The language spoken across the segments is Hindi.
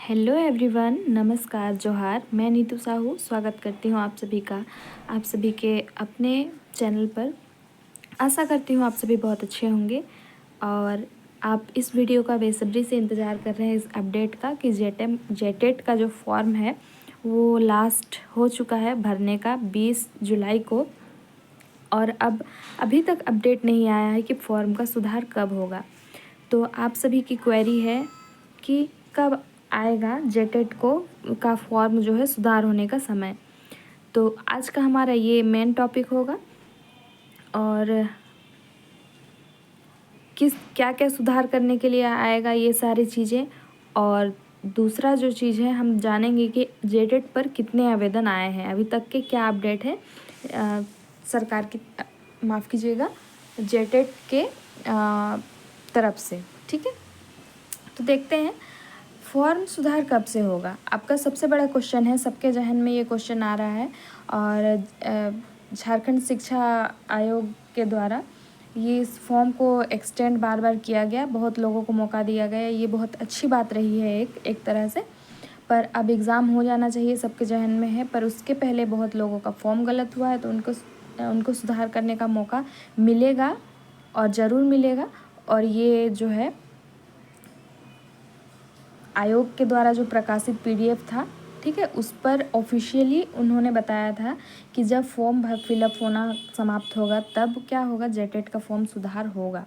हेलो एवरीवन, नमस्कार, जोहार। मैं नीतू साहू स्वागत करती हूँ आप सभी के अपने चैनल पर। आशा करती हूँ आप सभी बहुत अच्छे होंगे और आप इस वीडियो का बेसब्री से इंतज़ार कर रहे हैं इस अपडेट का कि जेटेट का जो फॉर्म है वो लास्ट हो चुका है भरने का 20 जुलाई को। और अब अभी तक अपडेट नहीं आया है कि फॉर्म का सुधार कब होगा। तो आप सभी की क्वेरी है कि कब आएगा जेटेट को का फॉर्म जो है सुधार होने का समय। तो आज का हमारा ये मेन टॉपिक होगा और क्या क्या सुधार करने के लिए आएगा ये सारी चीज़ें। और दूसरा जो चीज़ है हम जानेंगे कि जेटेट पर कितने आवेदन आए हैं, अभी तक के क्या अपडेट है सरकार की माफ़ कीजिएगा जेटेट के तरफ से। ठीक है, तो देखते हैं फॉर्म सुधार कब से होगा। आपका सबसे बड़ा क्वेश्चन है, सबके जहन में ये क्वेश्चन आ रहा है और झारखंड शिक्षा आयोग के द्वारा ये इस फॉर्म को एक्सटेंड बार बार किया गया, बहुत लोगों को मौका दिया गया। ये बहुत अच्छी बात रही है एक तरह से। पर अब एग्ज़ाम हो जाना चाहिए, सबके जहन में है। पर उसके पहले बहुत लोगों का फॉर्म गलत हुआ है, तो उनको सुधार करने का मौका मिलेगा और ज़रूर मिलेगा। और ये जो है आयोग के द्वारा जो प्रकाशित PDF था, ठीक है, उस पर ऑफिशियली उन्होंने बताया था कि जब फॉर्म फिलअप होना समाप्त होगा तब क्या होगा, जेटेट का फॉर्म सुधार होगा।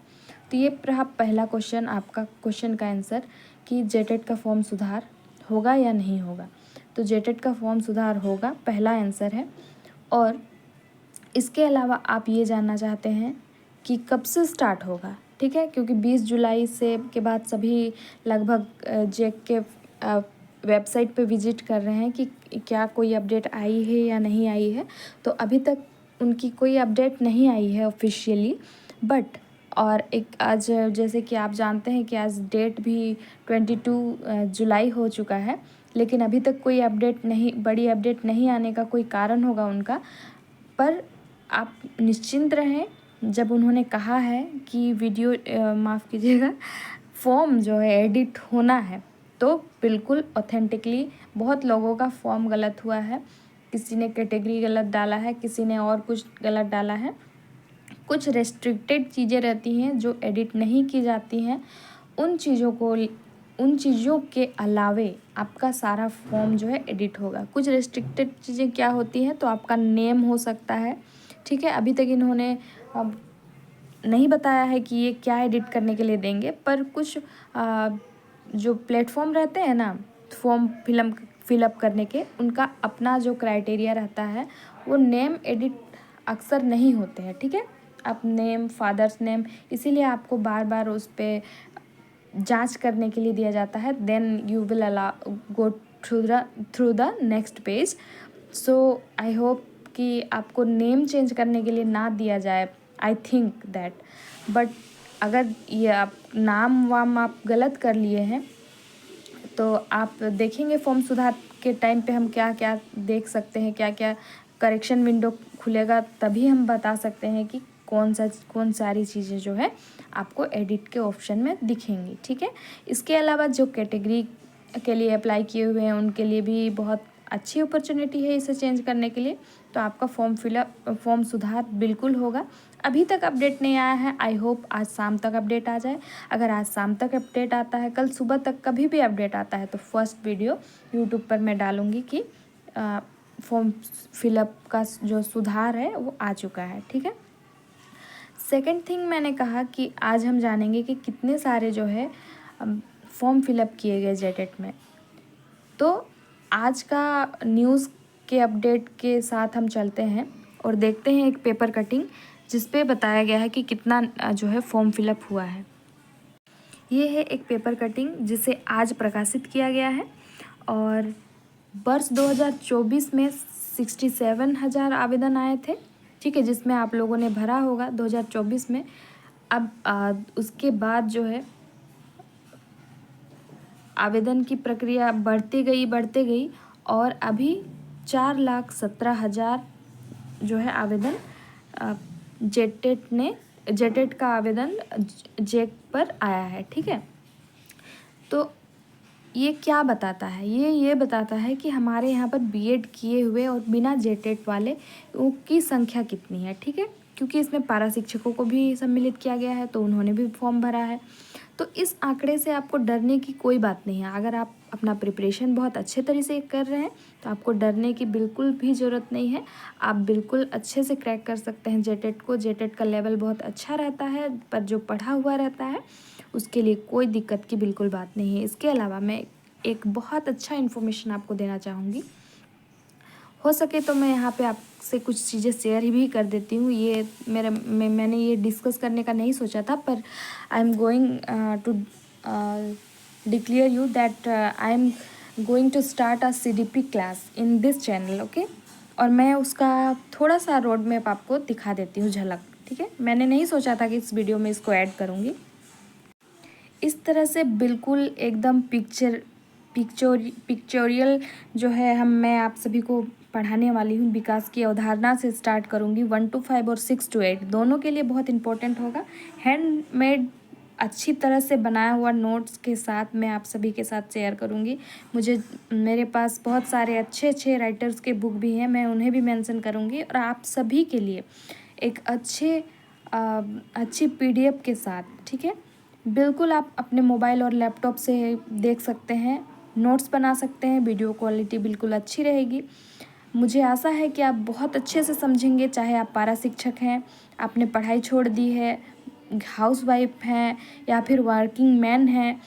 तो ये रहा पहला क्वेश्चन, आपका क्वेश्चन का आंसर कि जेटेट का फॉर्म सुधार होगा या नहीं होगा। तो जेटेट का फॉर्म सुधार होगा, पहला आंसर है। और इसके अलावा आप ये जानना चाहते हैं कि कब से स्टार्ट होगा, ठीक है, क्योंकि 20 जुलाई से के बाद सभी लगभग जेक के वेबसाइट पे विजिट कर रहे हैं कि क्या कोई अपडेट आई है या नहीं आई है। तो अभी तक उनकी कोई अपडेट नहीं आई है ऑफिशियली। बट और एक आज जैसे कि आप जानते हैं कि आज डेट भी 22 जुलाई हो चुका है, लेकिन अभी तक कोई अपडेट नहीं, बड़ी अपडेट नहीं आने का कोई कारण होगा उनका। पर आप निश्चिंत रहें, जब उन्होंने कहा है कि वीडियो माफ़ कीजिएगा फॉर्म जो है एडिट होना है, तो बिल्कुल ऑथेंटिकली बहुत लोगों का फॉर्म गलत हुआ है। किसी ने कैटेगरी गलत डाला है, किसी ने और कुछ गलत डाला है। कुछ रेस्ट्रिक्टेड चीज़ें रहती हैं जो एडिट नहीं की जाती हैं, उन चीज़ों के अलावे आपका सारा फॉर्म जो है एडिट होगा। कुछ रेस्ट्रिक्टेड चीज़ें क्या होती हैं, तो आपका नेम हो सकता है, ठीक है। अभी तक इन्होंने नहीं बताया है कि ये क्या एडिट करने के लिए देंगे। पर कुछ जो प्लेटफॉर्म रहते हैं ना फॉर्म फिलअप करने के, उनका अपना जो क्राइटेरिया रहता है, वो नेम एडिट अक्सर नहीं होते हैं, ठीक है। आप नेम, फादर्स नेम, इसीलिए आपको बार बार उस पर जांच करने के लिए दिया जाता है। Then you will go through the next page. So I hope कि आपको नेम चेंज करने के लिए ना दिया जाए, आई थिंक दैट। बट अगर ये आप नाम वाम आप गलत कर लिए हैं तो आप देखेंगे फॉर्म सुधार के टाइम पे हम क्या क्या देख सकते हैं, क्या क्या करेक्शन विंडो खुलेगा, तभी हम बता सकते हैं कि कौन सारी चीज़ें जो है आपको एडिट के ऑप्शन में दिखेंगी, ठीक है। इसके अलावा जो कैटेगरी के लिए अप्लाई किए हुए हैं उनके लिए भी बहुत अच्छी अपॉर्चुनिटी है इसे चेंज करने के लिए। तो आपका फॉर्म सुधार बिल्कुल होगा। अभी तक अपडेट नहीं आया है, आई होप आज शाम तक अपडेट आ जाए। अगर आज शाम तक अपडेट आता है, कल सुबह तक कभी भी अपडेट आता है, तो फर्स्ट वीडियो यूट्यूब पर मैं डालूँगी कि फॉर्म फिलअप का जो सुधार है वो आ चुका है, ठीक है। सेकेंड थिंग मैंने कहा कि आज हम जानेंगे कि कितने सारे जो है फॉर्म फिलअप किए गए जेटेट में। तो आज का न्यूज़ के अपडेट के साथ हम चलते हैं और देखते हैं एक पेपर कटिंग जिस पे बताया गया है कि कितना जो है फॉर्म फिलअप हुआ है। ये है एक पेपर कटिंग जिसे आज प्रकाशित किया गया है और वर्ष 2024 में 67,000 आवेदन आए थे, ठीक है, जिसमें आप लोगों ने भरा होगा 2024 में। अब उसके बाद जो है आवेदन की प्रक्रिया बढ़ती गई और अभी 4,17,000 जो है आवेदन जेटेट का आवेदन जेक पर आया है, ठीक है। तो ये क्या बताता है? ये बताता है कि हमारे यहाँ पर बीएड किए हुए और बिना जेटेट वाले की संख्या कितनी है, ठीक है। क्योंकि इसमें पारा शिक्षकों को भी सम्मिलित किया गया है, तो उन्होंने भी फॉर्म भरा है। तो इस आंकड़े से आपको डरने की कोई बात नहीं है। अगर आप अपना प्रिपरेशन बहुत अच्छे तरीके से कर रहे हैं तो आपको डरने की बिल्कुल भी ज़रूरत नहीं है। आप बिल्कुल अच्छे से क्रैक कर सकते हैं जेटेट को। जेटेट का लेवल बहुत अच्छा रहता है, पर जो पढ़ा हुआ रहता है उसके लिए कोई दिक्कत की बिल्कुल बात नहीं है। इसके अलावा मैं एक बहुत अच्छा इन्फॉर्मेशन आपको देना चाहूँगी। हो सके तो मैं यहाँ पे आपसे कुछ चीज़ें शेयर भी कर देती हूँ। ये मैंने ये डिस्कस करने का नहीं सोचा था, पर I am going to declare you that I am going to start a CDP class in this channel, okay. और मैं उसका थोड़ा सा रोड मैप आपको दिखा देती हूँ, झलक, ठीक है। मैंने नहीं सोचा था कि इस वीडियो में इसको ऐड करूँगी। इस तरह से बिल्कुल एकदम पिक्चोरियल जो है मैं आप सभी को पढ़ाने वाली हूँ। विकास की अवधारणा से स्टार्ट करूँगी। 1 to 5 और 6 to 8 दोनों के लिए बहुत इंपॉर्टेंट होगा। हैंडमेड अच्छी तरह से बनाया हुआ नोट्स के साथ मैं आप सभी के साथ शेयर करूँगी। मेरे पास बहुत सारे अच्छे राइटर्स के बुक भी हैं, मैं उन्हें भी मेंशन करूँगी। और आप सभी के लिए एक अच्छी PDF के साथ, ठीक है। बिल्कुल आप अपने मोबाइल और लैपटॉप से देख सकते हैं, नोट्स बना सकते हैं। वीडियो क्वालिटी बिल्कुल अच्छी रहेगी। मुझे आशा है कि आप बहुत अच्छे से समझेंगे। चाहे आप पारा शिक्षक हैं, आपने पढ़ाई छोड़ दी है, हाउसवाइफ हैं, या फिर वर्किंग मैन हैं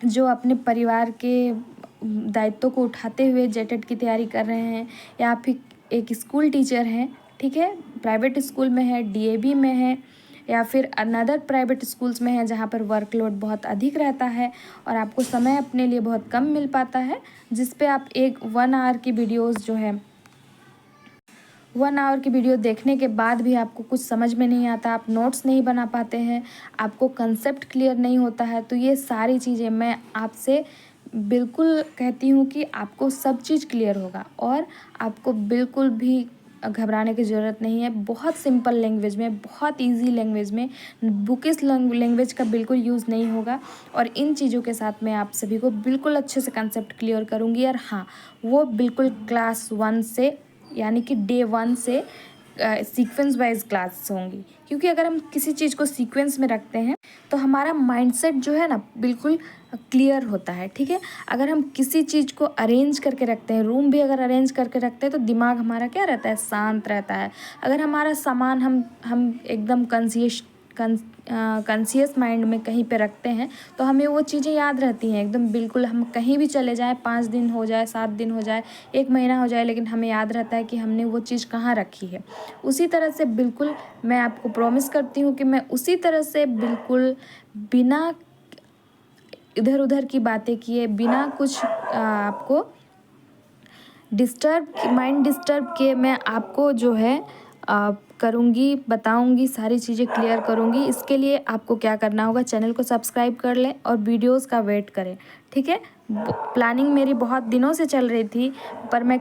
जो अपने परिवार के दायित्व को उठाते हुए जेटेट की तैयारी कर रहे हैं, या फिर एक स्कूल टीचर हैं, ठीक है, प्राइवेट स्कूल में है, DAV में है, या फिर अनदर प्राइवेट स्कूल्स में है जहाँ पर वर्कलोड बहुत अधिक रहता है और आपको समय अपने लिए बहुत कम मिल पाता है, जिस पे आप 1 आवर की वीडियोस जो है 1 आवर की वीडियो देखने के बाद भी आपको कुछ समझ में नहीं आता, आप नोट्स नहीं बना पाते हैं, आपको कंसेप्ट क्लियर नहीं होता है, तो ये सारी चीज़ें मैं आपसे बिल्कुल कहती हूँ कि आपको सब चीज़ क्लियर होगा और आपको बिल्कुल भी घबराने की ज़रूरत नहीं है। बहुत सिंपल लैंग्वेज में, बहुत इजी लैंग्वेज में, बुकिश लैंग्वेज का बिल्कुल यूज़ नहीं होगा। और इन चीज़ों के साथ मैं आप सभी को बिल्कुल अच्छे से कंसेप्ट क्लियर करूँगी। और हाँ, वो बिल्कुल क्लास 1 से, यानी कि डे 1 से सीक्वेंस वाइज क्लास होंगी। क्योंकि अगर हम किसी चीज़ को सीक्वेंस में रखते हैं तो हमारा माइंडसेट जो है ना बिल्कुल क्लियर होता है, ठीक है। अगर हम किसी चीज़ को अरेंज करके रखते हैं, रूम भी अगर अरेंज करके रखते हैं तो दिमाग हमारा क्या रहता है, शांत रहता है। अगर हमारा सामान हम एकदम कंसियस माइंड में कहीं पे रखते हैं तो हमें वो चीज़ें याद रहती हैं एकदम बिल्कुल। हम कहीं भी चले जाएं, 5 दिन हो जाए, 7 दिन हो जाए, 1 महीना हो जाए, लेकिन हमें याद रहता है कि हमने वो चीज़ कहाँ रखी है। उसी तरह से बिल्कुल मैं आपको प्रॉमिस करती हूँ कि मैं उसी तरह से बिल्कुल बिना इधर उधर की बातें किए, बिना कुछ आपको माइंड डिस्टर्ब किए मैं आपको जो है करूँगी, बताऊँगी, सारी चीज़ें क्लियर करूँगी। इसके लिए आपको क्या करना होगा, चैनल को सब्सक्राइब कर लें और वीडियोस का वेट करें, ठीक है। प्लानिंग मेरी बहुत दिनों से चल रही थी, पर मैं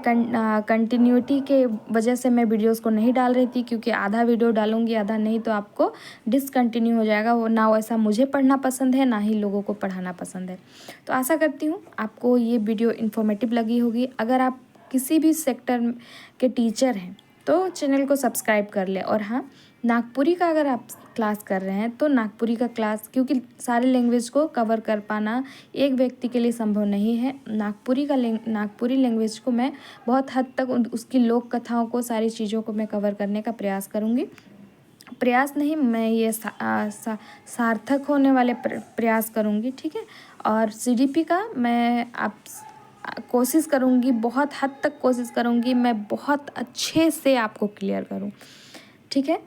कंटिन्यूटी के वजह से मैं वीडियोस को नहीं डाल रही थी, क्योंकि आधा वीडियो डालूँगी आधा नहीं तो आपको डिसकंटिन्यू हो जाएगा। वो ना वैसा मुझे पढ़ना पसंद है, ना ही लोगों को पढ़ाना पसंद है। तो आशा करती हूँ आपको ये वीडियो इन्फॉर्मेटिव लगी होगी। अगर आप किसी भी सेक्टर के टीचर हैं तो चैनल को सब्सक्राइब कर ले। और हाँ, नागपुरी का अगर आप क्लास कर रहे हैं तो नागपुरी का क्लास, क्योंकि सारे लैंग्वेज को कवर कर पाना एक व्यक्ति के लिए संभव नहीं है। नागपुरी लैंग्वेज को मैं बहुत हद तक उसकी लोक कथाओं को, सारी चीज़ों को मैं कवर करने का प्रयास करूँगी। प्रयास नहीं, मैं ये सार्थक होने वाले प्रयास करूँगी, ठीक है। और CDP का मैं आप कोशिश करूँगी, बहुत हद तक कोशिश करूँगी मैं बहुत अच्छे से आपको क्लियर करूँ, ठीक है।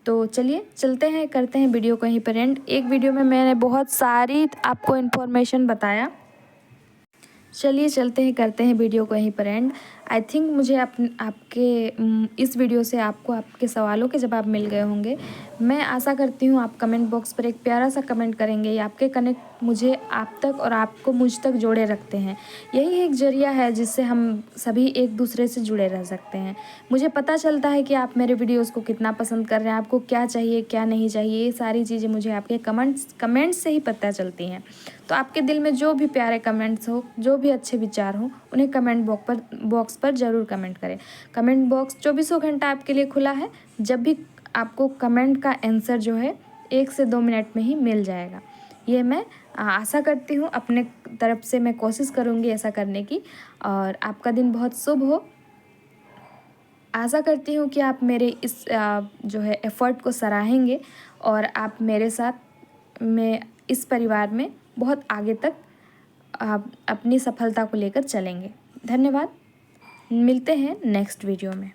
तो चलिए चलते हैं, करते हैं वीडियो को यहीं पर एंड। एक वीडियो में मैंने बहुत सारी आपको इन्फॉर्मेशन बताया, चलिए चलते हैं, करते हैं वीडियो को यहीं पर एंड। आई थिंक मुझे आपके इस वीडियो से आपको आपके सवालों के जवाब मिल गए होंगे। मैं आशा करती हूँ आप कमेंट बॉक्स पर एक प्यारा सा कमेंट करेंगे। ये आपके कनेक्ट मुझे आप तक और आपको मुझ तक जोड़े रखते हैं। यही एक जरिया है जिससे हम सभी एक दूसरे से जुड़े रह सकते हैं। मुझे पता चलता है कि आप मेरे वीडियोज़ को कितना पसंद कर रहे हैं, आपको क्या चाहिए क्या नहीं चाहिए, ये सारी चीज़ें मुझे आपके कमेंट्स से ही पता चलती हैं। तो आपके दिल में जो भी प्यारे कमेंट्स हो, जो भी अच्छे विचार हो, उन्हें कमेंट बॉक्स पर ज़रूर कमेंट करें। कमेंट बॉक्स 24 घंटा आपके लिए खुला है। जब भी आपको कमेंट का आंसर जो है 1 से 2 मिनट में ही मिल जाएगा। ये मैं आशा करती हूँ, अपने तरफ से मैं कोशिश करूँगी ऐसा करने की। और आपका दिन बहुत शुभ हो। आशा करती हूँ कि आप मेरे इस जो है एफ़र्ट को सराहेंगे और आप मेरे साथ में इस परिवार में बहुत आगे तक आप अपनी सफलता को लेकर चलेंगे। धन्यवाद। मिलते हैं नेक्स्ट वीडियो में।